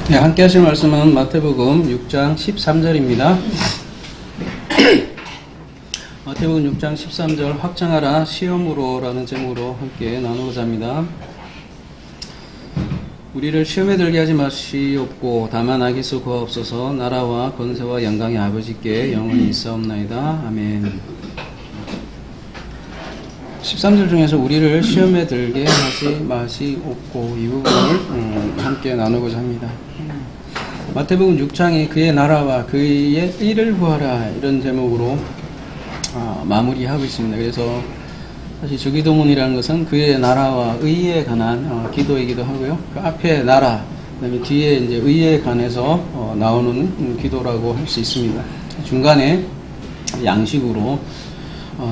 네, 함께 하실 말씀은 마태복음 6장 13절입니다. 마태복음 6장 13절 확장하라 시험으로 라는 제목으로 함께 나누고자 합니다. 우리를 시험에 들게 하지 마시옵고 다만 악에서 구하옵소서. 나라와 권세와 영광의 아버지께 영원히 있사옵나이다. 아멘. 13절 중에서 우리를 시험에 들게 하지 마시옵고 이 부분을 함께 나누고자 합니다. 마태복음 6장이 그의 나라와 그의 의를 구하라 이런 제목으로 마무리하고 있습니다. 그래서 사실 주기도문이라는 것은 그의 나라와 의에 관한 기도이기도 하고요. 그 앞에 나라, 그다음에 뒤에 이제 의에 관해서 나오는 기도라고 할 수 있습니다. 중간에 양식으로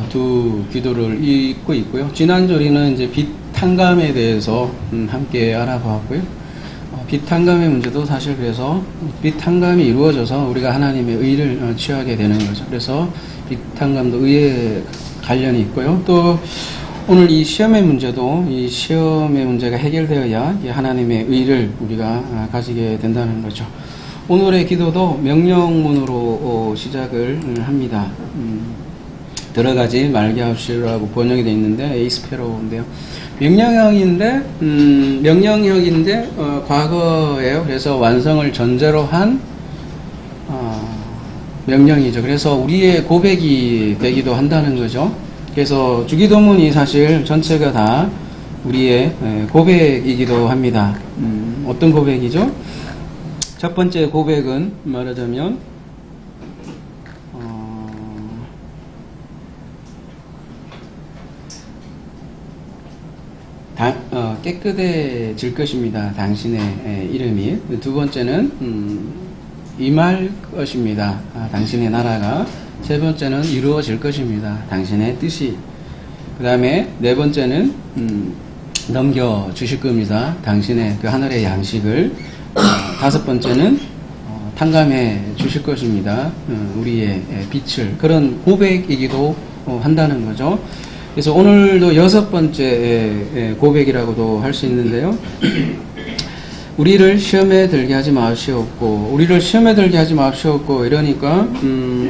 두 기도를 읽고 있고요. 지난주에는 이제 빚 탕감에 대해서 함께 알아보았고요. 빚 탕감의 문제도 사실 그래서 빚 탕감이 이루어져서 우리가 하나님의 의를 취하게 되는 거죠. 그래서 빚 탕감도 의에 관련이 있고요. 또 오늘 이 시험의 문제도 이 시험의 문제가 해결되어야 하나님의 의를 우리가 가지게 된다는 거죠. 오늘의 기도도 명령문으로 시작을 합니다. 들어가지 말게 하시라고 번역이 되어 있는데 에이스페로인데요. 명령형인데 과거예요. 그래서 완성을 전제로 한 명령이죠. 그래서 우리의 고백이 되기도 한다는 거죠. 그래서 주기도문이 사실 전체가 다 우리의 고백이기도 합니다. 어떤 고백이죠? 첫 번째 고백은 말하자면 깨끗해질 것입니다. 당신의 이름이. 두 번째는 임할 것입니다. 당신의 나라가. 세 번째는 이루어질 것입니다. 당신의 뜻이. 그 다음에 네 번째는 넘겨주실 겁니다. 당신의 그 하늘의 양식을. 다섯 번째는 탕감해 주실 것입니다. 우리의 빛을. 그런 고백이기도 한다는 거죠. 그래서 오늘도 여섯 번째 고백이라고도 할 수 있는데요. 우리를 시험에 들게 하지 마시옵고, 우리를 시험에 들게 하지 마시옵고, 이러니까,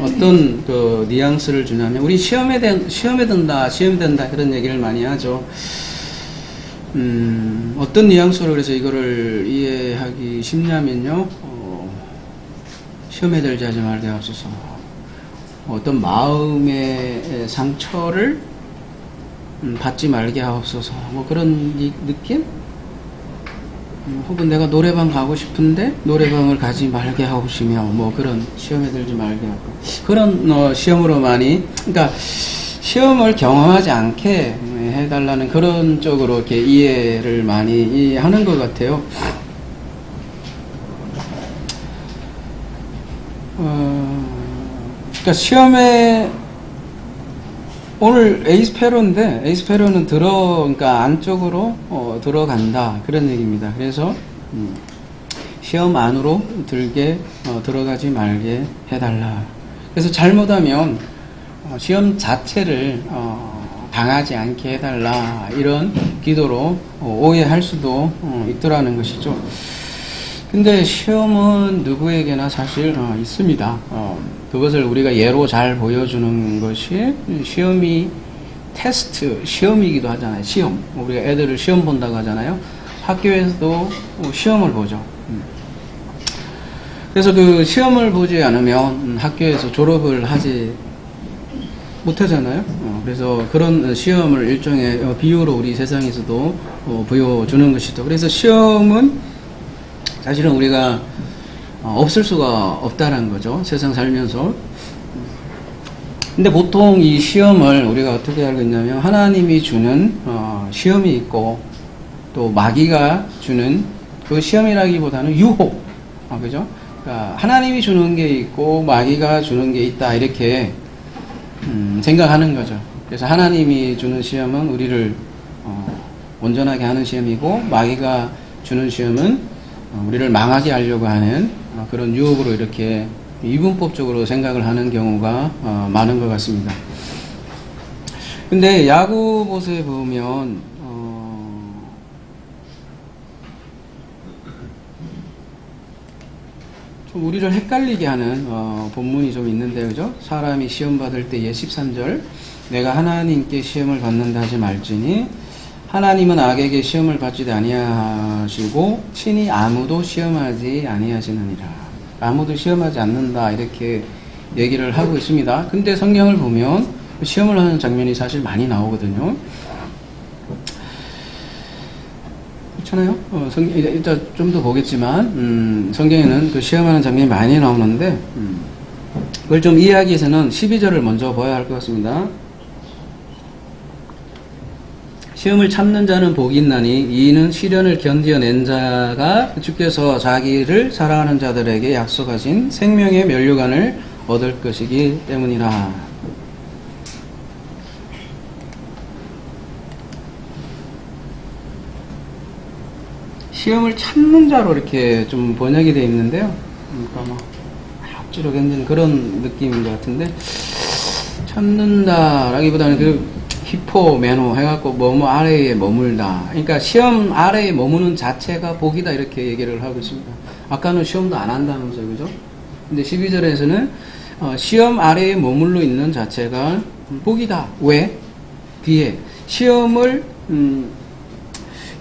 어떤 그 뉘앙스를 주냐면, 우리 시험에 든다, 그런 얘기를 많이 하죠. 어떤 뉘앙스로 그래서 이거를 이해하기 쉽냐면요, 시험에 들게 하지 말게 하옵소서. 어떤 마음의 상처를 받지 말게 하옵소서. 뭐 그런 느낌? 혹은 내가 노래방 가고 싶은데 노래방을 가지 말게 하옵시며 뭐 그런 시험에 들지 말게 하고 그런 시험으로 많이 그러니까 시험을 경험하지 않게 해달라는 그런 쪽으로 이렇게 이해를 많이 하는 것 같아요. 그러니까 시험에 오늘 에이스페로는 그러니까 안쪽으로 들어간다 그런 얘기입니다. 그래서 시험 안으로 들어가지 말게 해달라. 그래서 잘못하면 시험 자체를 당하지 않게 해달라 이런 기도로 오해할 수도 있더라는 것이죠. 근데 시험은 누구에게나 사실 있습니다. 그것을 우리가 예로 잘 보여주는 것이 시험이 테스트, 시험이기도 하잖아요. 시험. 우리가 애들을 시험 본다고 하잖아요. 학교에서도 시험을 보죠. 그래서 그 시험을 보지 않으면 학교에서 졸업을 하지 못하잖아요. 그래서 그런 시험을 일종의 비유로 우리 세상에서도 보여주는 것이죠. 그래서 시험은 사실은 우리가 없을 수가 없다는 거죠. 세상 살면서. 근데 보통 이 시험을 우리가 어떻게 알고 있냐면 하나님이 주는 시험이 있고 또 마귀가 주는 그 시험이라기보다는 유혹. 그죠? 그러니까 하나님이 주는 게 있고 마귀가 주는 게 있다. 이렇게 생각하는 거죠. 그래서 하나님이 주는 시험은 우리를 온전하게 하는 시험이고 마귀가 주는 시험은 우리를 망하게 하려고 하는 그런 유혹으로 이렇게 이분법적으로 생각을 하는 경우가 많은 것 같습니다. 근데 야고보서에 보면 우리를 헷갈리게 하는 본문이 좀 있는데, 그죠? 사람이 시험 받을 때에 13절, 내가 하나님께 시험을 받는다 하지 말지니 하나님은 악에게 시험을 받지 아니하시고 친히 아무도 시험하지 아니하시느니라. 아무도 시험하지 않는다, 이렇게 얘기를 하고 있습니다. 근데 성경을 보면 시험을 하는 장면이 사실 많이 나오거든요. 그렇잖아요. 일단 좀 더 보겠지만 성경에는 그 시험하는 장면이 많이 나오는데 그걸 좀 이해하기 위해서는 12절을 먼저 봐야 할 것 같습니다. 시험을 참는 자는 복이 있나니 이는 시련을 견디어낸 자가 주께서 자기를 사랑하는 자들에게 약속하신 생명의 면류관을 얻을 것이기 때문이라. 시험을 참는 자로 이렇게 좀 번역이 되어 있는데요. 그러니까 뭐 억지로 견디는 그런 느낌인 것 같은데, 참는다라기보다는 그 히포, 메노 해갖고 뭐뭐 아래에 머물다. 그러니까 시험 아래에 머무는 자체가 복이다, 이렇게 얘기를 하고 있습니다. 아까는 시험도 안 한다면서요, 그죠? 근데 12절에서는 시험 아래에 머물러 있는 자체가 복이다. 왜? 뒤에 시험을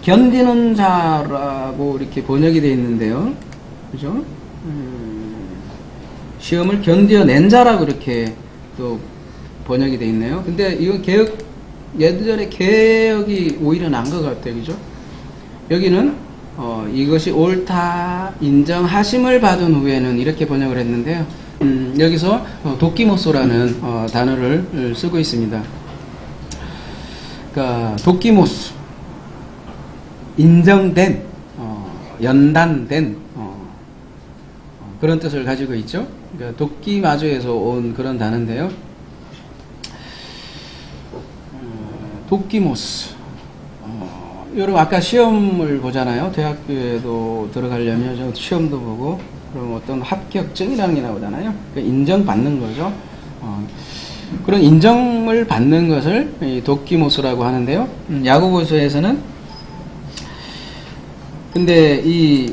견디는 자라고 이렇게 번역이 되어 있는데요, 그죠? 시험을 견뎌낸 자라고 이렇게 또 번역이 되어 있네요. 근데 이건 예전에 개혁이 오히려 난 것 같아요, 그죠? 여기는 이것이 옳다 인정하심을 받은 후에는 이렇게 번역을 했는데요. 여기서 도키모스라는 단어를 쓰고 있습니다. 그러니까 도키모스, 인정된, 연단된 그런 뜻을 가지고 있죠. 그러니까 도끼마조에서 온 그런 단어인데요. 도끼모스. 여러분 아까 시험을 보잖아요. 대학교에도 들어가려면 시험도 보고 그럼 어떤 합격증이라는 게 나오잖아요. 그러니까 인정받는 거죠. 그런 인정을 받는 것을 도끼모스라고 하는데요. 야고보서에서는 근데 이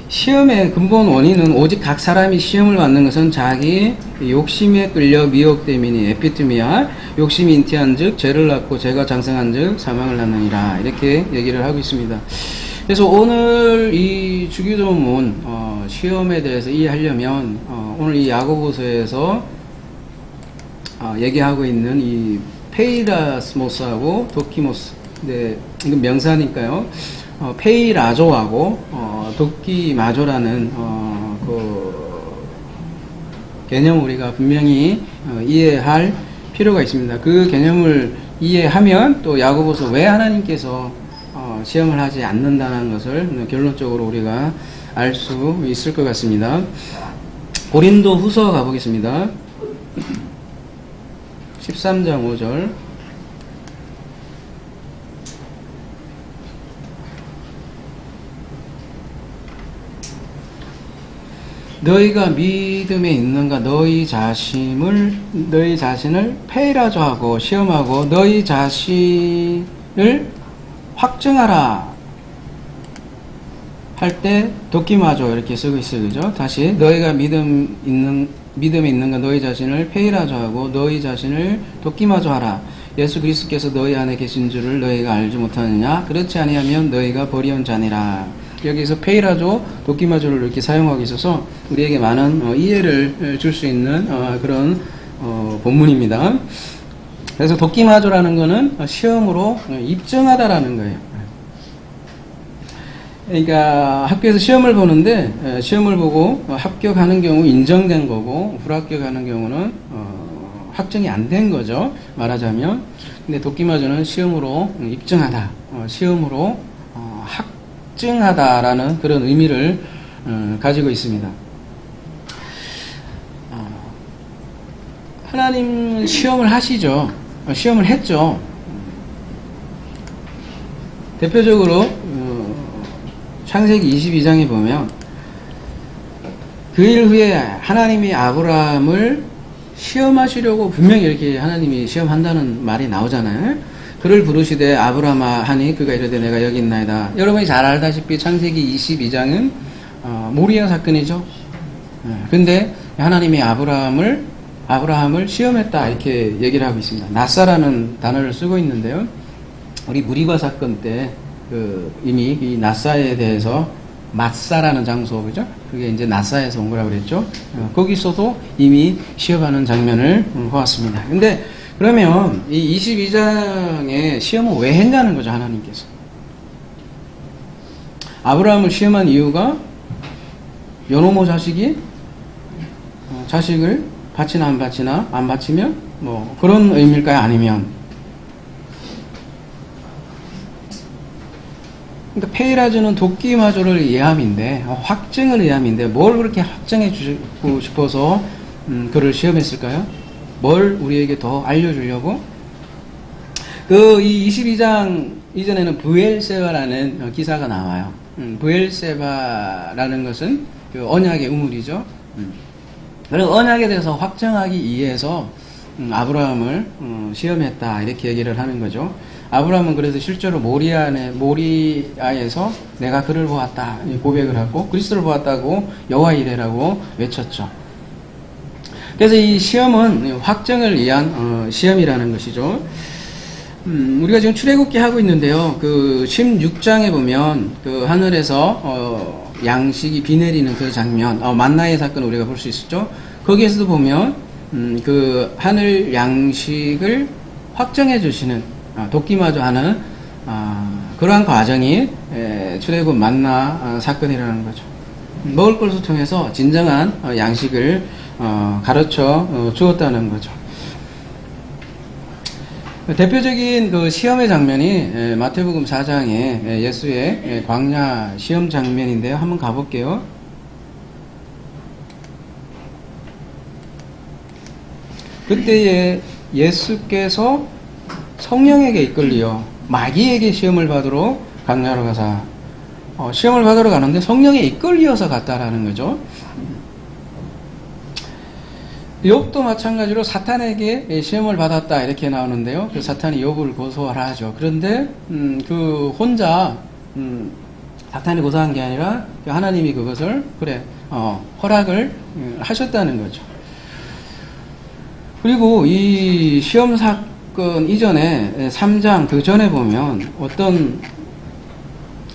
시험의 근본 원인은 오직 각 사람이 시험을 받는 것은 자기 욕심에 끌려 미혹됨이니 에피트미아, 욕심이 인티한 즉 죄를 낳고 죄가 장성한 즉 사망을 낳느니라, 이렇게 얘기를 하고 있습니다. 그래서 오늘 이 주기도문 시험에 대해서 이해하려면 오늘 이 야고보서에서 얘기하고 있는 이 페이라스모스하고 도키모스, 네, 이건 명사니까요. 페이라조하고 도끼마조라는 그 개념을 우리가 분명히 이해할 필요가 있습니다. 그 개념을 이해하면 또 야고보서 왜 하나님께서 시험을 하지 않는다는 것을 결론적으로 우리가 알 수 있을 것 같습니다. 고린도 후서 가보겠습니다. 13장 5절. 너희가 믿음에 있는가 너희 자신을 페이라조하고 시험하고 너희 자신을 확증하라 할 때 도끼마조 이렇게 쓰고 있어요, 그죠? 다시 너희가 믿음에 있는가 너희 자신을 페이라조하고 너희 자신을 도끼마조하라. 예수 그리스도께서 너희 안에 계신 줄을 너희가 알지 못하느냐? 그렇지 아니하면 너희가 버리온 자니라. 여기서 페이라조, 도끼마조를 이렇게 사용하고 있어서 우리에게 많은 이해를 줄 수 있는 그런 본문입니다. 그래서 도끼마조라는 것은 시험으로 입증하다라는 거예요. 그러니까 학교에서 시험을 보는데 시험을 보고 합격하는 경우 인정된 거고 불합격하는 경우는 확정이 안 된 거죠, 말하자면. 근데 도끼마조는 시험으로 입증하다, 시험으로 확증하다라는 그런 의미를 가지고 있습니다. 하나님 시험을 하시죠. 시험을 했죠. 대표적으로 창세기 22장에 보면 그 일 후에 하나님이 아브라함을 시험하시려고 분명히 이렇게 하나님이 시험한다는 말이 나오잖아요. 그를 부르시되 아브라함아 하니 그가 이르되 내가 여기 있나이다. 여러분이 잘 알다시피 창세기 22장은 모리아 사건이죠. 근데 하나님이 아브라함을 시험했다 이렇게 얘기를 하고 있습니다. 나사라는 단어를 쓰고 있는데요. 우리 무리과 사건 때 이미 이 나사에 대해서 마사라는 장소, 그죠? 그게 이제 나사에서 온 거라고 그랬죠? 거기서도 이미 시험하는 장면을 보았습니다. 근데 그러면 이 22장에 시험을 왜 했냐는 거죠, 하나님께서. 아브라함을 시험한 이유가 요노모 자식을 바치나 안 바치나, 안 바치면 뭐 그런 의미일까요? 아니면 그러니까 페이라즈는 도끼마저를 예함인데, 확증을 예함인데, 뭘 그렇게 확정해 주고 싶어서 그를 시험했을까요? 뭘 우리에게 더 알려주려고? 이 22장 이전에는 브엘세바라는 기사가 나와요. 브엘세바라는 것은 그 언약의 우물이죠. 그런 언약에 대해서 확정하기 위해서 아브라함을 시험했다 이렇게 얘기를 하는 거죠. 아브라함은 그래서 실제로 모리아에서 내가 그를 보았다 고백을 하고 그리스도를 보았다고 여호와 이레라고 외쳤죠. 그래서 이 시험은 확정을 위한 시험이라는 것이죠. 우리가 지금 출애굽기 하고 있는데요. 그 16장에 보면 그 하늘에서 양식이 비 내리는 그 장면, 만나의 사건을 우리가 볼 수 있었죠. 거기에서도 보면 그 하늘 양식을 확정해 주시는 돕기마저 하는 그러한 과정이 출애굽 만나 사건이라는 거죠. 먹을 것을 통해서 진정한 양식을 가르쳐 주었다는 거죠. 대표적인 그 시험의 장면이 마태복음 4장의 예수의 광야 시험 장면인데요. 한번 가볼게요. 그때에 예수께서 성령에게 이끌려 마귀에게 시험을 받으러 광야로 가사 시험을 받으러 가는데 성령에 이끌려서 갔다라는 거죠. 욥도 마찬가지로 사탄에게 시험을 받았다 이렇게 나오는데요. 그 사탄이 욥을 고소하라 하죠. 그런데 그 혼자 사탄이 고소한 게 아니라 하나님이 그것을 허락을 하셨다는 거죠. 그리고 이 시험 사건 이전에 3장 그 전에 보면 어떤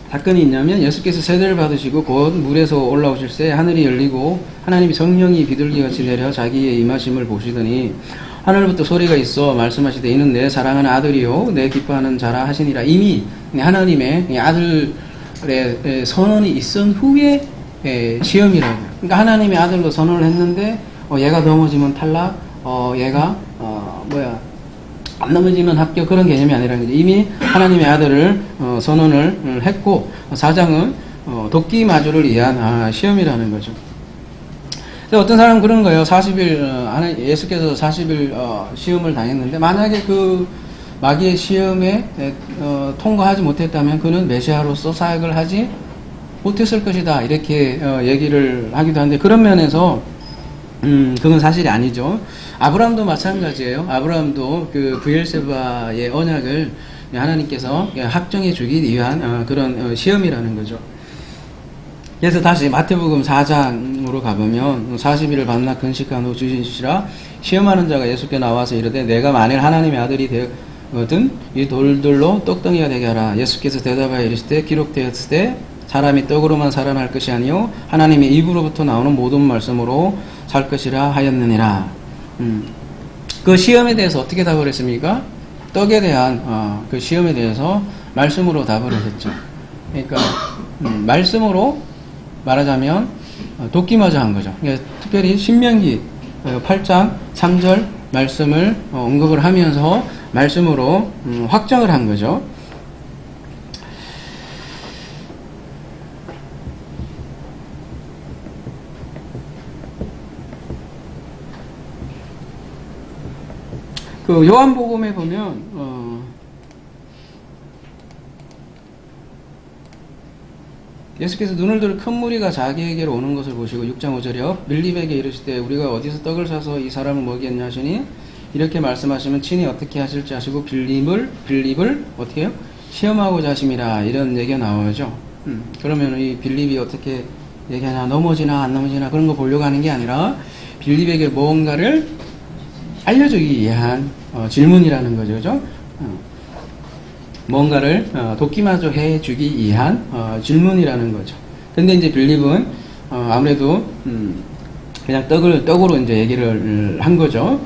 사건이 있냐면 예수께서 세례를 받으시고 곧 물에서 올라오실 때 하늘이 열리고 하나님이 성령이 비둘기같이 내려 자기의 임하심을 보시더니 하늘부터 소리가 있어 말씀하시되 이는 내 사랑하는 아들이요 내 기뻐하는 자라 하시니라. 이미 하나님의 아들의 선언이 있은 후에 시험이라고요. 그러니까 하나님의 아들로 선언을 했는데 얘가 넘어지면 탈락, 얘가 안 넘어지면 합격, 그런 개념이 아니라는 거죠. 이미 하나님의 아들을 선언을 했고 4장은 돕기마저를 위한 시험이라는 거죠. 어떤 사람은 그런 거예요. 40일 예수께서 40일 시험을 당했는데 만약에 그 마귀의 시험에 통과하지 못했다면 그는 메시아로서 사역을 하지 못했을 것이다 이렇게 얘기를 하기도 하는데 그런 면에서 그건 사실이 아니죠. 아브라함도 마찬가지예요. 아브라함도 그 브엘세바의 언약을 하나님께서 확정해 주기 위한 그런 시험이라는 거죠. 그래서 다시 마태복음 4장으로 가보면 40일을 반나 근식한 후 주시라 시험하는 자가 예수께 나와서 이르되 내가 만일 하나님의 아들이 되거든 이 돌들로 떡덩이가 되게 하라. 예수께서 대답하여 이르시되 기록되었으되 사람이 떡으로만 살아날 것이 아니요 하나님의 입으로부터 나오는 모든 말씀으로 살 것이라 하였느니라. 그 시험에 대해서 어떻게 답을 했습니까? 떡에 대한 그 시험에 대해서 말씀으로 답을 했죠. 그러니까 말씀으로 말하자면 돕기마저 한 거죠. 그러니까 특별히 신명기 8장 3절 말씀을 언급을 하면서 말씀으로 확정을 한 거죠. 그 요한복음에 보면 예수께서 눈을 들어 큰 무리가 자기에게로 오는 것을 보시고 6장 5절이요 밀립에게 이르시되 우리가 어디서 떡을 사서 이 사람을 먹이겠냐 하시니 이렇게 말씀하시면 친히 어떻게 하실지 하시고 빌립을 어떻게 해요? 시험하고자 하심이라 이런 얘기가 나오죠. 그러면 이 빌립이 어떻게 얘기하냐, 넘어지나 안 넘어지나 그런 거 보려고 하는 게 아니라 빌립에게 뭔가를 알려주기 위한 질문이라는 거죠. 그죠? 뭔가를 돕기마저 해주기 위한 질문이라는 거죠. 근데 이제 빌립은 아무래도 그냥 떡으로 이제 얘기를 한 거죠.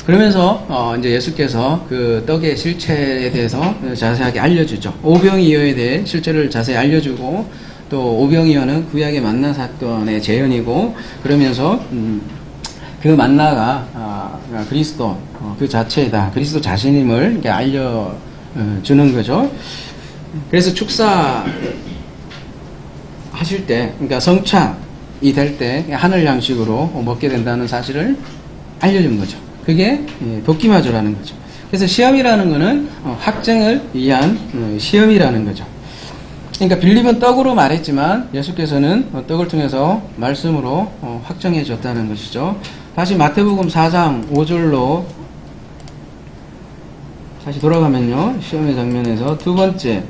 그러면서 이제 예수께서 그 떡의 실체에 대해서 자세하게 알려주죠. 오병이어에 대해 실체를 자세히 알려주고, 또 오병이어는 구약의 만나 사건의 재현이고, 그러면서 그 만나가 그리스도 그 자체이다, 그리스도 자신임을 이렇게 알려주는 거죠. 그래서 축사 하실 때, 그러니까 성찬이 될 때 하늘 양식으로 먹게 된다는 사실을 알려준 거죠. 그게 돕기마저라는 거죠. 그래서 시험이라는 거는 확증을 위한 시험이라는 거죠. 그러니까 빌립은 떡으로 말했지만 예수께서는 떡을 통해서 말씀으로 확정해 줬다는 것이죠. 다시 마태복음 4장 5절로 다시 돌아가면요, 시험의 장면에서 두 번째,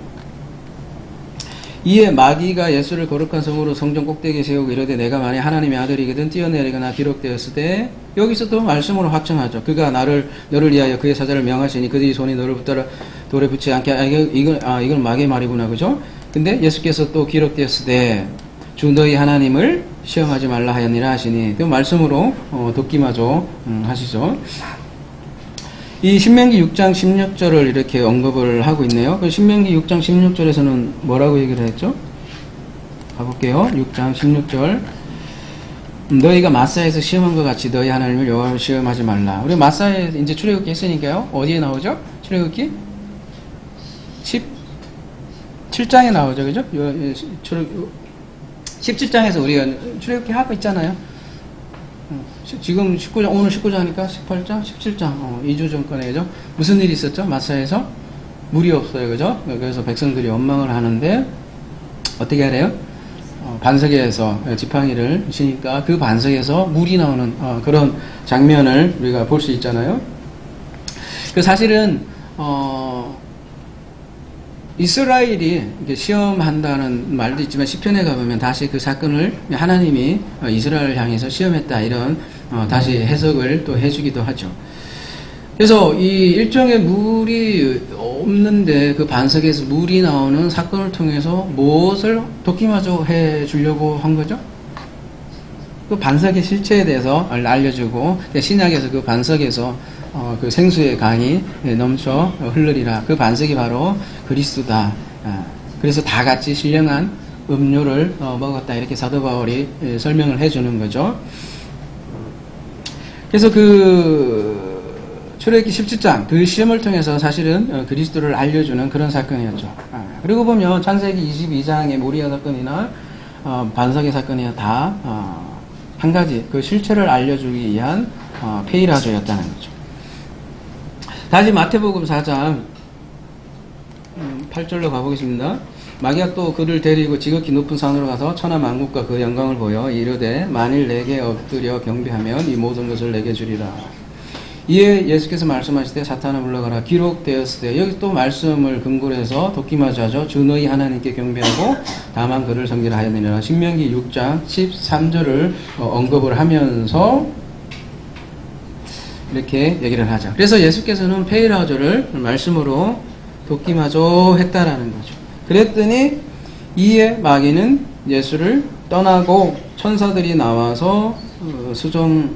이에 마귀가 예수를 거룩한 성으로 성전 꼭대기에 세우고 이르되 내가 만일 하나님의 아들이거든 뛰어내리거나 기록되었을 때, 여기서 또 말씀으로 확정하죠. 그가 너를 위하여 그의 사자를 명하시니 그들이 손이 너를 붙들어 돌에 붙지 않게 이건 마귀의 말이구나, 그죠? 근데 예수께서 또 기록되었을 때 주 너희 하나님을 시험하지 말라 하였니라 하시니, 그 말씀으로 돕기마저 하시죠. 이 신명기 6장 16절을 이렇게 언급을 하고 있네요. 그 신명기 6장 16절에서는 뭐라고 얘기를 했죠? 가볼게요. 6장 16절. 너희가 마사에서 시험한 것 같이 너희 하나님을 여호와를 시험하지 말라. 우리 마사에 이제 출애굽기 했으니까요. 어디에 나오죠? 출애굽기 17장에 나오죠. 그죠? 17장에서 우리가 출애굽기 하고 있잖아요. 지금 19장, 오늘 19장이니까 18장, 17장, 2주 전권에, 그죠? 무슨 일이 있었죠? 마사에서 물이 없어요, 그죠? 그래서 백성들이 원망을 하는데, 어떻게 하래요? 반석에서 지팡이를 치니까 그 반석에서 물이 나오는 그런 장면을 우리가 볼 수 있잖아요. 그 사실은, 이스라엘이 이렇게 시험한다는 말도 있지만 시편에 가보면 다시 그 사건을 하나님이 이스라엘을 향해서 시험했다, 이런 다시 해석을 또 해주기도 하죠. 그래서 이 일종의 물이 없는데 그 반석에서 물이 나오는 사건을 통해서 무엇을 돕기마저 해주려고 한 거죠? 그 반석의 실체에 대해서 알려주고, 신약에서 그 반석에서 그 생수의 강이 넘쳐 흐르리라. 그 반석이 바로 그리스도다. 그래서 다 같이 신령한 음료를 먹었다. 이렇게 사도 바울이 설명을 해주는 거죠. 그래서 그 출애굽기 17장 그 시험을 통해서 사실은 그리스도를 알려주는 그런 사건이었죠. 그리고 보면 창세기 22장의 모리아 사건이나 반석의 사건이나 다 한 가지 그 실체를 알려주기 위한 페이라조였다는 거죠. 다시 마태복음 4장 8절로 가보겠습니다. 마귀가 또 그를 데리고 지극히 높은 산으로 가서 천하 만국과 그 영광을 보여 이르되 만일 내게 엎드려 경배하면 이 모든 것을 내게 주리라. 이에 예수께서 말씀하시되 사탄아 물러가라 기록되었을 때, 여기 또 말씀을 근거로 해서 돕기마저 하죠. 주 너희 하나님께 경배하고 다만 그를 섬기라 하였느니라. 신명기 6장 13절을 언급을 하면서 이렇게 얘기를 하죠. 그래서 예수께서는 페이라조를 말씀으로 돕기마저 했다라는 거죠. 그랬더니 이에 마귀는 예수를 떠나고 천사들이 나와서 수종드리라.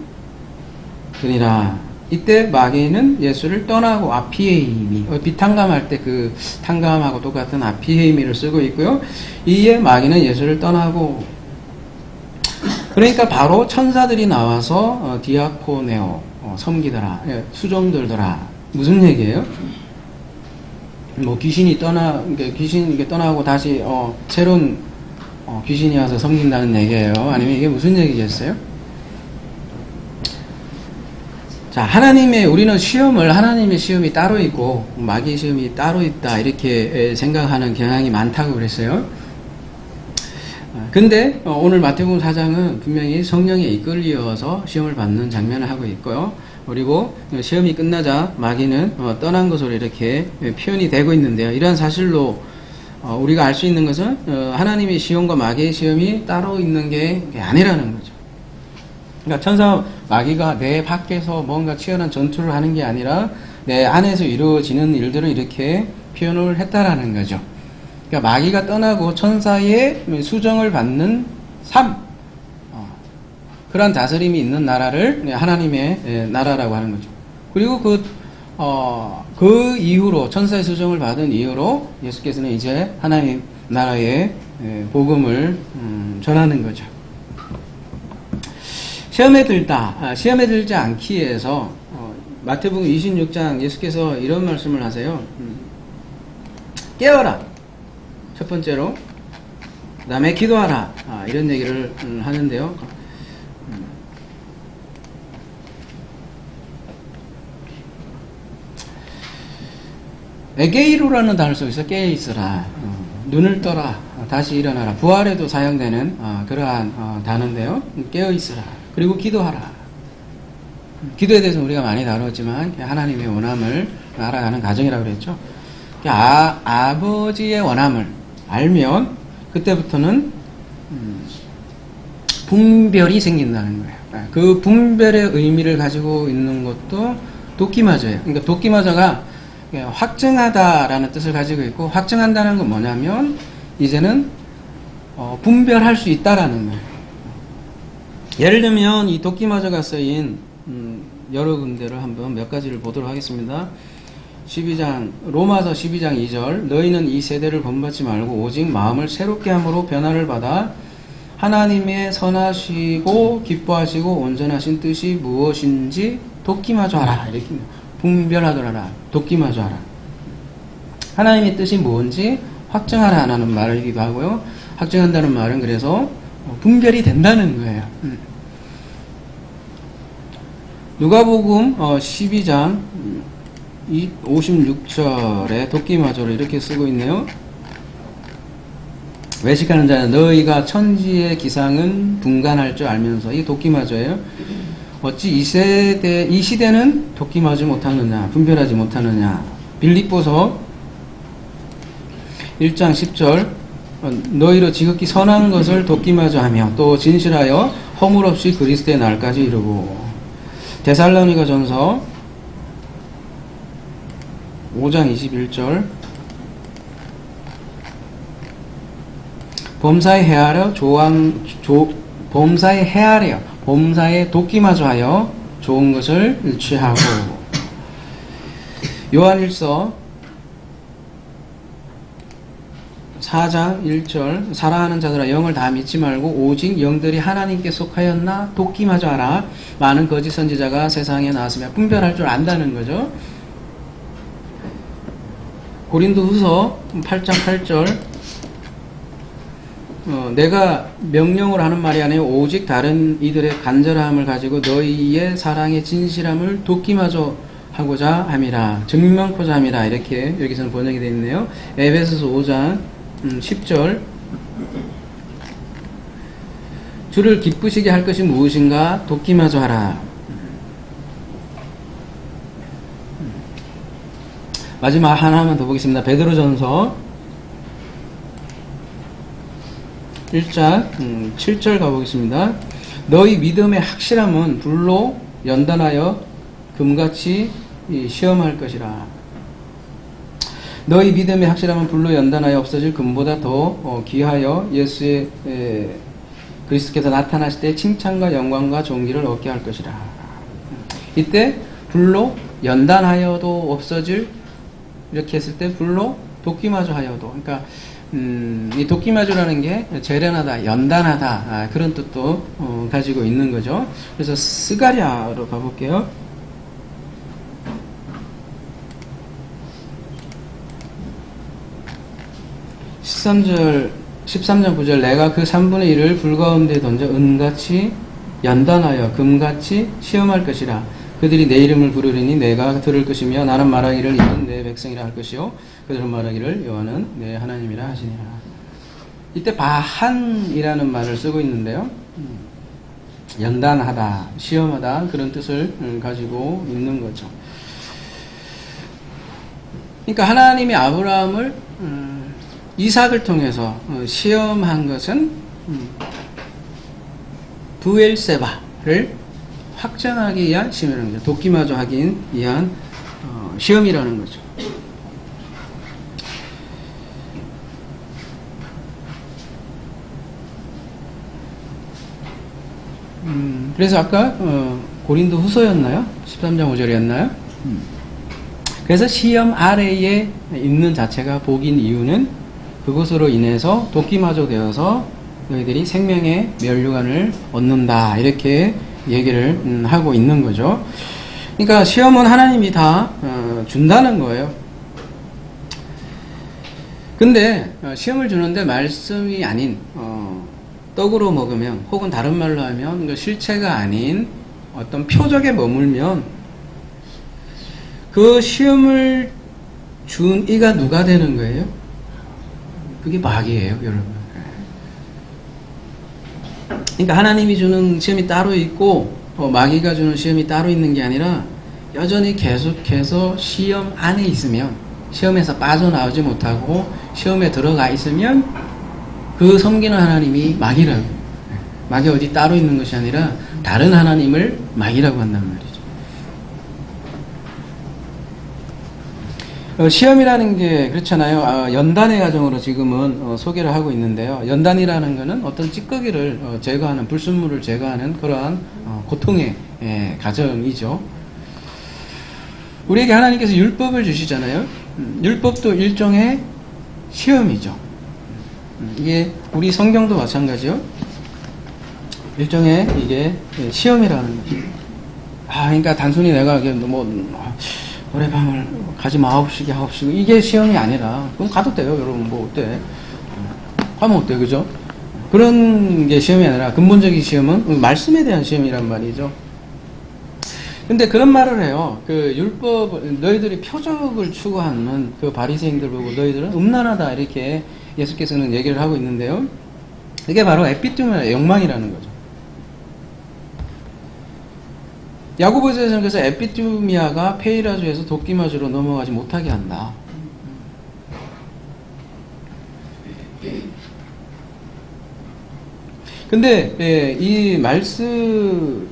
이때 마귀는 예수를 떠나고 아피에이미, 비탕감할 때 그 탕감하고 똑같은 아피에이미를 쓰고 있고요. 이에 마귀는 예수를 떠나고, 그러니까 바로 천사들이 나와서 디아코네오, 섬기더라, 수종들더라. 무슨 얘기예요? 뭐 귀신이 떠나고 다시 새로운 귀신이 와서 섬긴다는 얘기예요? 아니면 이게 무슨 얘기겠어요? 자, 우리는 하나님의 시험이 따로 있고 마귀의 시험이 따로 있다, 이렇게 생각하는 경향이 많다고 그랬어요. 근데 오늘 마태복음 4장은 분명히 성령에 이끌려서 시험을 받는 장면을 하고 있고요. 그리고 시험이 끝나자 마귀는 떠난 것으로 이렇게 표현이 되고 있는데요. 이러한 사실로 우리가 알 수 있는 것은 하나님의 시험과 마귀의 시험이 따로 있는 게 아니라는 거죠. 그러니까 천사 마귀가 내 밖에서 뭔가 치열한 전투를 하는 게 아니라 내 안에서 이루어지는 일들을 이렇게 표현을 했다라는 거죠. 그러니까 마귀가 떠나고 천사의 수정을 받는 삶, 그런 다스림이 있는 나라를 하나님의 나라라고 하는 거죠. 그리고 그 이후로 천사의 수정을 받은 이후로 예수께서는 이제 하나님 나라의 복음을 전하는 거죠. 시험에 들지 않기 위해서 마태복음 26장 예수께서 이런 말씀을 하세요. 깨어라. 첫 번째로. 그 다음에 기도하라. 이런 얘기를 하는데요. 에게이로라는 단어 속에서 깨어있어라, 눈을 떠라, 다시 일어나라, 부활에도 사용되는 그러한 단어인데요. 깨어있어라. 그리고 기도하라. 기도에 대해서 우리가 많이 다뤘지만 하나님의 원함을 알아가는 과정이라고 그랬죠. 아버지의 원함을 알면 그때부터는 분별이 생긴다는 거예요. 그 분별의 의미를 가지고 있는 것도 도끼마저예요. 그러니까 도끼마저가 확증하다라는 뜻을 가지고 있고, 확증한다는 건 뭐냐면 이제는 분별할 수 있다라는 거예요. 예를 들면 이 도끼마저가 쓰인 여러 군데를 한번 몇 가지를 보도록 하겠습니다. 로마서 12장 2절, 너희는 이 세대를 본받지 말고 오직 마음을 새롭게 함으로 변화를 받아 하나님의 선하시고 기뻐하시고 온전하신 뜻이 무엇인지 도끼마저 하라. 이렇게 분별하더라. 도끼마저 하라. 하나님의 뜻이 뭔지 확증하라는 말이기도 하고요. 확증한다는 말은 그래서 분별이 된다는 거예요. 누가복음 12장 56절에 도끼마저로 이렇게 쓰고 있네요. 외식하는 자는 너희가 천지의 기상은 분간할 줄 알면서, 이 도끼마저예요. 어찌 이 시대는 도끼마지 못하느냐, 분별하지 못하느냐. 빌립보서 1장 10절, 너희로 지극히 선한 것을 도끼마저 하며 또 진실하여 허물 없이 그리스도의 날까지 이루고. 데살로니가 전서 5장 21절, 범사에 헤아려 범사에 도끼마저 하여 좋은 것을 취하고. 요한일서 4장 1절, 사랑하는 자들아 영을 다 믿지 말고 오직 영들이 하나님께 속하였나 도끼마저 하라. 많은 거짓 선지자가 세상에 나왔으며 분별할 줄 안다는 거죠. 고린도후서 8장 8절, 내가 명령으로 하는 말이 아니요 오직 다른 이들의 간절함을 가지고 너희의 사랑의 진실함을 도끼마저 하고자 함이라, 증명코자 함이라. 이렇게 여기서는 번역이 되어 있네요. 에베소서 5장 10절, 주를 기쁘시게 할 것이 무엇인가 도끼마저 하라. 마지막 하나만 더 보겠습니다. 베드로전서 1장 7절 가보겠습니다. 너희 믿음의 확실함은 불로 연단하여 금같이 시험할 것이라. 너희 믿음의 확실함은 불로 연단하여 없어질 금보다 더 귀하여 예수의 그리스도께서 나타나실 때 칭찬과 영광과 존귀를 얻게 할 것이라. 이때 불로 연단하여도 없어질, 이렇게 했을 때 불로 도끼마저 하여도, 그러니까 이 도끼마저라는 게 재련하다, 연단하다, 그런 뜻도 가지고 있는 거죠. 그래서 스가랴로 가볼게요. 13장 9절, 내가 그 3분의 1을 불 가운데 던져 은같이 연단하여 금같이 시험할 것이라. 그들이 내 이름을 부르리니 내가 들을 것이며 나는 말하기를 이는 내 백성이라 할 것이요 그들은 말하기를 여호와는 내 하나님이라 하시니라. 이때 바한이라는 말을 쓰고 있는데요. 연단하다, 시험하다 그런 뜻을 가지고 있는 거죠. 그러니까 하나님이 아브라함을 이삭을 통해서 시험한 것은 부엘세바를 확정하기 위한 시험이라는 거죠. 돕기마저 하기 위한 시험이라는 거죠. 그래서 아까 고린도 후서였나요? 13장 5절이었나요? 그래서 시험 아래에 있는 자체가 복인 이유는 그것으로 인해서 돕기마저 되어서 너희들이 생명의 면류관을 얻는다 이렇게 얘기를 하고 있는 거죠. 그러니까 시험은 하나님이 다 준다는 거예요. 근데 시험을 주는데 말씀이 아닌 떡으로 먹으면 혹은 다른 말로 하면 그 실체가 아닌 어떤 표적에 머물면 그 시험을 준 이가 누가 되는 거예요? 그게 마귀예요, 여러분. 그러니까 하나님이 주는 시험이 따로 있고 마귀가 주는 시험이 따로 있는 게 아니라 여전히 계속해서 시험 안에 있으면, 시험에서 빠져나오지 못하고 시험에 들어가 있으면 그 섬기는 하나님이 마귀라고. 마귀 어디 따로 있는 것이 아니라 다른 하나님을 마귀라고 한단 말이죠. 시험이라는 게 그렇잖아요. 연단의 과정으로 지금은 소개를 하고 있는데요. 연단이라는 것은 어떤 찌꺼기를 제거하는, 불순물을 제거하는 그러한 고통의 과정이죠. 우리에게 하나님께서 율법을 주시잖아요. 율법도 일종의 시험이죠. 이게 우리 성경도 마찬가지요. 일종의 이게 시험이라는 거죠. 그러니까 단순히 내가 노래방을 가지 마, 9시 이게 시험이 아니라, 그럼 가도 돼요, 여러분. 뭐 어때? 가면 어때, 그죠? 그런 게 시험이 아니라 근본적인 시험은 말씀에 대한 시험이란 말이죠. 근데 그런 말을 해요. 그 율법, 너희들이 표적을 추구하는 그 바리새인들 보고 너희들은 음란하다 이렇게 예수께서는 얘기를 하고 있는데요. 이게 바로 에피투미아, 욕망이라는 거죠. 야고보서에서는 그래서 에피투미아가 페이라주에서 돕기마주로 넘어가지 못하게 한다. 근데 이 말씀에서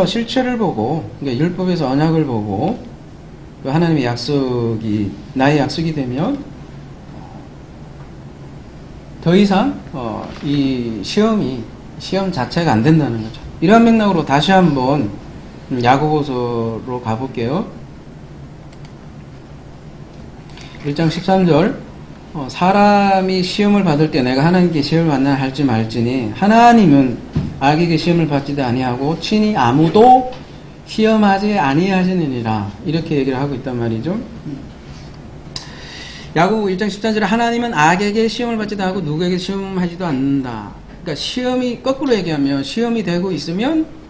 실체를 보고, 그러니까 율법에서 언약을 보고 하나님의 약속이 나의 약속이 되면 더 이상 이 시험 자체가 안 된다는 거죠. 이러한 맥락으로 다시 한번 야고보서로 가볼게요. 1장 13절 사람이 시험을 받을 때 내가 하나님께 시험을 받나 할지 말지니 하나님은 악에게 시험을 받지도 아니하고 친히 아무도 시험하지 아니하시느니라 이렇게 얘기를 하고 있단 말이죠. 야고보 1장 13절에 하나님은 악에게 시험을 받지도 하고 누구에게 시험하지도 않는다. 그러니까 시험이 거꾸로 얘기하면 시험이 되고 있으면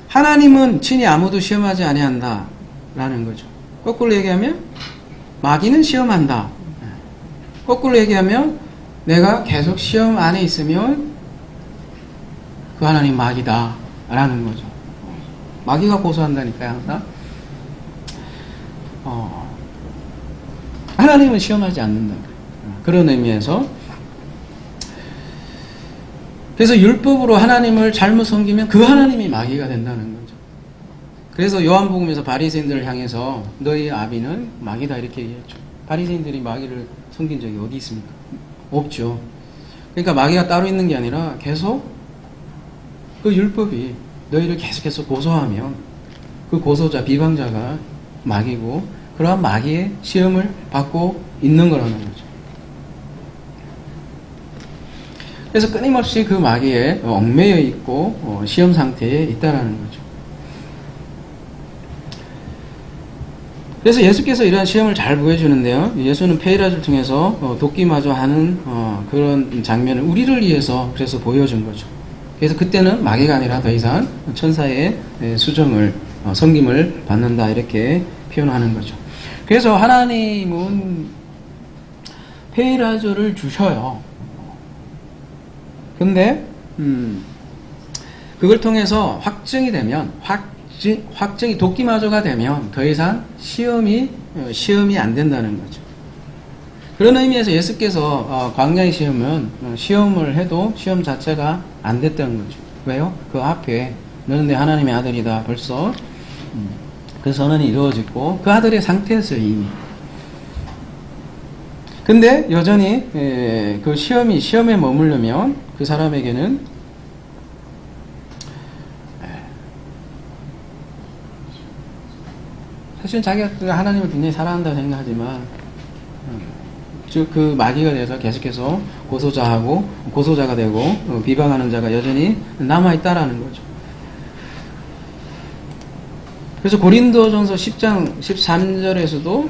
하나님은 친히 아무도 시험하지 아니한다 라는 거죠. 거꾸로 얘기하면 마귀는 시험한다. 거꾸로 얘기하면 내가 계속 시험 안에 있으면 그 하나님 마귀다 라는 거죠. 마귀가 고소한다니까요, 항상. 하나님은 시험하지 않는다. 그런 의미에서 그래서 율법으로 하나님을 잘못 섬기면 그 하나님이 마귀가 된다는 거죠. 그래서 요한복음에서 바리새인들을 향해서 너희 아비는 마귀다 이렇게 얘기했죠. 바리새인들이 마귀를 섬긴 적이 어디 있습니까? 없죠. 그러니까 마귀가 따로 있는 게 아니라 계속 그 율법이 너희를 계속해서 고소하면 그 고소자, 비방자가 마귀고 그러한 마귀의 시험을 받고 있는 거라는 거죠. 그래서 끊임없이 그 마귀에 얽매여 있고 시험 상태에 있다라는 거죠. 그래서 예수께서 이러한 시험을 잘 보여주는데요. 예수는 페이라주를 통해서 돕기마저 하는 그런 장면을 우리를 위해서 그래서 보여준 거죠. 그래서 그때는 마귀가 아니라 더 이상 천사의 수정을 섬김을 받는다 이렇게 표현하는 거죠. 그래서 하나님은 페이라주를 주셔요. 근데 그걸 통해서 확증이 되면, 확증이 도끼마저가 되면 더 이상 시험이 안 된다는 거죠. 그런 의미에서 예수께서 광야의 시험은 시험을 해도 시험 자체가 안 됐다는 거죠. 왜요? 그 앞에 너는 내 하나님의 아들이다. 벌써 그 선언이 이루어졌고 그 아들의 상태였어요, 이미. 근데 여전히 그 시험에 머무르면 그 사람에게는 사실은 자기가 하나님을 굉장히 사랑한다고 생각하지만 즉 그 마귀가 돼서 계속해서 고소자가 되고 비방하는 자가 여전히 남아있다라는 거죠. 그래서 고린도전서 10장 13절에서도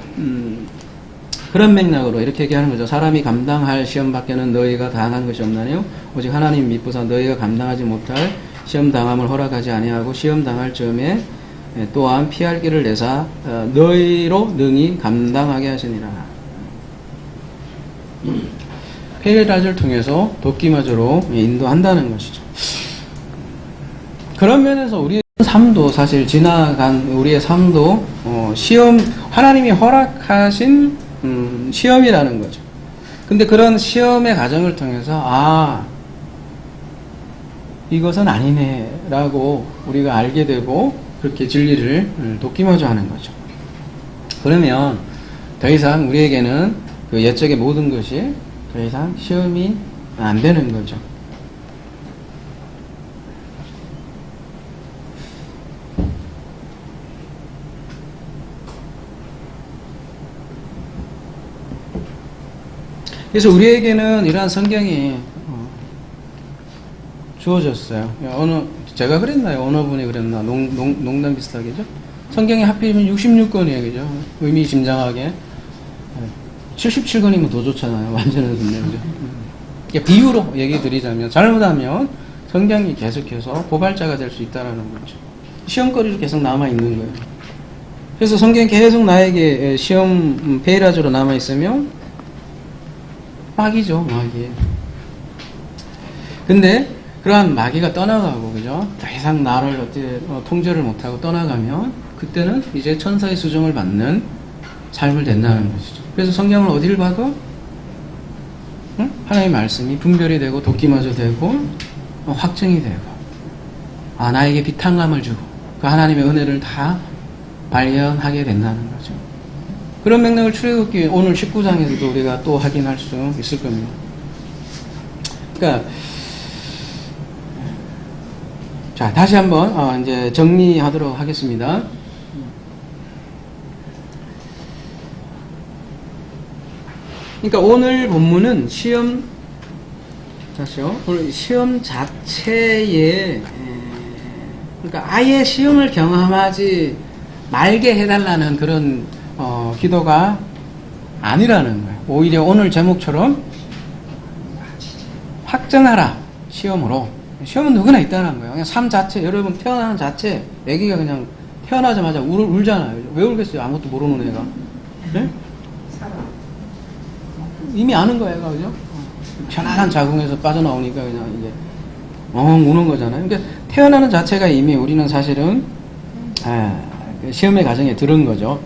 그런 맥락으로 이렇게 얘기하는 거죠. 사람이 감당할 시험 밖에는 너희가 당한 것이 없나니요 오직 하나님 믿고서 너희가 감당하지 못할 시험 당함을 허락하지 아니하고 시험 당할 즈음에 또한 피할 길을 내사 너희로 능히 감당하게 하시니라. 페이라즈를 통해서 도끼마저로 인도한다는 것이죠. 그런 면에서 우리의 삶도 사실 지나간 우리의 삶도 시험, 하나님이 허락하신 시험이라는 거죠. 근데 그런 시험의 과정을 통해서 이것은 아니네 라고 우리가 알게 되고 그렇게 진리를 도끼마저 하는 거죠. 그러면 더 이상 우리에게는 그 옛적의 모든 것이 더 이상 시험이 안 되는 거죠. 그래서 우리에게는 이러한 성경이 주어졌어요. 제가 그랬나요? 어느 분이 그랬나? 농담 비슷하게죠? 성경이 하필이면 66권이에요. 그죠? 의미심장하게. 77권이면 더 좋잖아요. 완전한 순례. 그죠? 비유로 얘기 드리자면, 잘못하면 성경이 계속해서 고발자가 될 수 있다는 거죠. 시험거리로 계속 남아있는 거예요. 그래서 성경이 계속 나에게 시험 페이라즈로 남아있으면 마귀죠, 마귀. 근데 그러한 마귀가 떠나가고, 그죠? 더 이상 나를 통제를 못하고 떠나가면 그때는 이제 천사의 수정을 받는 삶을 된다는 것이죠. 그래서 성경을 어디를 봐도 하나님의 말씀이 분별이 되고 도끼마저 되고 확증이 되고 나에게 비탄감을 주고 그 하나님의 은혜를 다 발견하게 된다는 거죠. 그런 맥락을 출애굽기 오늘 19장에서도 우리가 또 확인할 수 있을 겁니다. 그러니까 자, 다시 한번 이제 정리하도록 하겠습니다. 그러니까 오늘 본문은 시험 자체에 그러니까 아예 시험을 경험하지 말게 해달라는 그런 기도가 아니라는 거예요. 오히려 오늘 제목처럼 확정하라 시험으로. 시험은 누구나 있다는 거예요. 그냥 삶 자체, 여러분 태어나는 자체, 애기가 그냥 태어나자마자 울잖아요. 왜 울겠어요? 아무것도 모르는 애가. 네? 이미 아는 거예요, 애가, 그죠? 편안한 자궁에서 빠져나오니까 그냥 이제 우는 거잖아요. 그러니까 태어나는 자체가 이미 우리는 사실은 시험의 과정에 들은 거죠.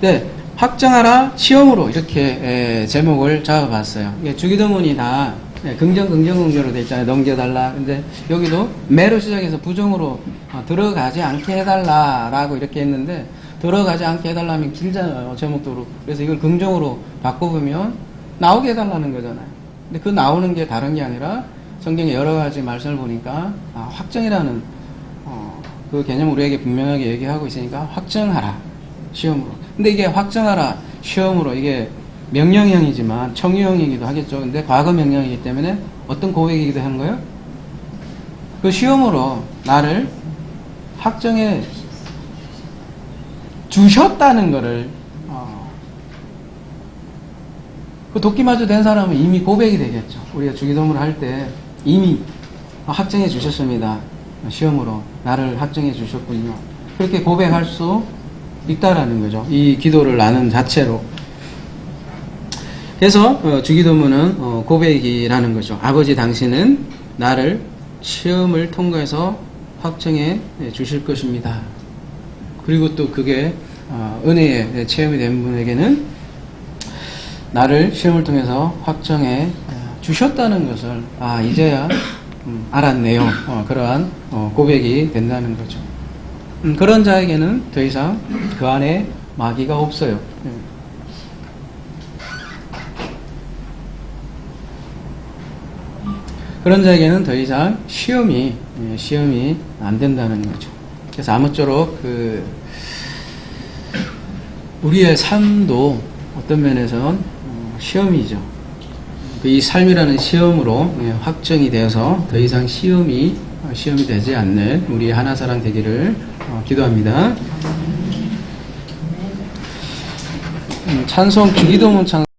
근데 확정하라 시험으로 이렇게 제목을 잡아봤어요. 주기도문이 다 긍정으로 돼 있잖아요. 넘겨달라. 근데 여기도 매로 시작해서 부정으로 들어가지 않게 해달라라고 이렇게 했는데 들어가지 않게 해달라면 길잖아요. 제목도 그렇고. 그래서 이걸 긍정으로 바꿔보면 나오게 해달라는 거잖아요. 근데 그 나오는 게 다른 게 아니라 성경의 여러 가지 말씀을 보니까 확정이라는 그 개념을 우리에게 분명하게 얘기하고 있으니까 확정하라 시험으로. 근데 이게 확정하라 시험으로 이게 명령형이지만 청유형이기도 하겠죠. 근데 과거 명령이기 때문에 어떤 고백이기도 한 거예요? 그 시험으로 나를 확정해 주셨다는 거를 그 도끼마저 된 사람은 이미 고백이 되겠죠. 우리가 주기도문을 할 때 이미 확정해 주셨습니다. 시험으로 나를 확정해 주셨군요. 그렇게 고백할 수 있다라는 거죠. 이 기도를 아는 자체로. 그래서 주기도문은 고백이라는 거죠. 아버지 당신은 나를 시험을 통과해서 확정해 주실 것입니다. 그리고 또 그게 은혜의 체험이 된 분에게는 나를 시험을 통해서 확정해 주셨다는 것을 이제야 알았네요. 그러한 고백이 된다는 거죠. 그런 자에게는 더 이상 그 안에 마귀가 없어요. 그런 자에게는 더 이상 시험이 안 된다는 거죠. 그래서 아무쪼록 우리의 삶도 어떤 면에서는 시험이죠. 이 삶이라는 시험으로 확정이 되어서 더 이상 시험이 되지 않는 우리 하나사랑 되기를 기도합니다. 찬송 주기도문 찬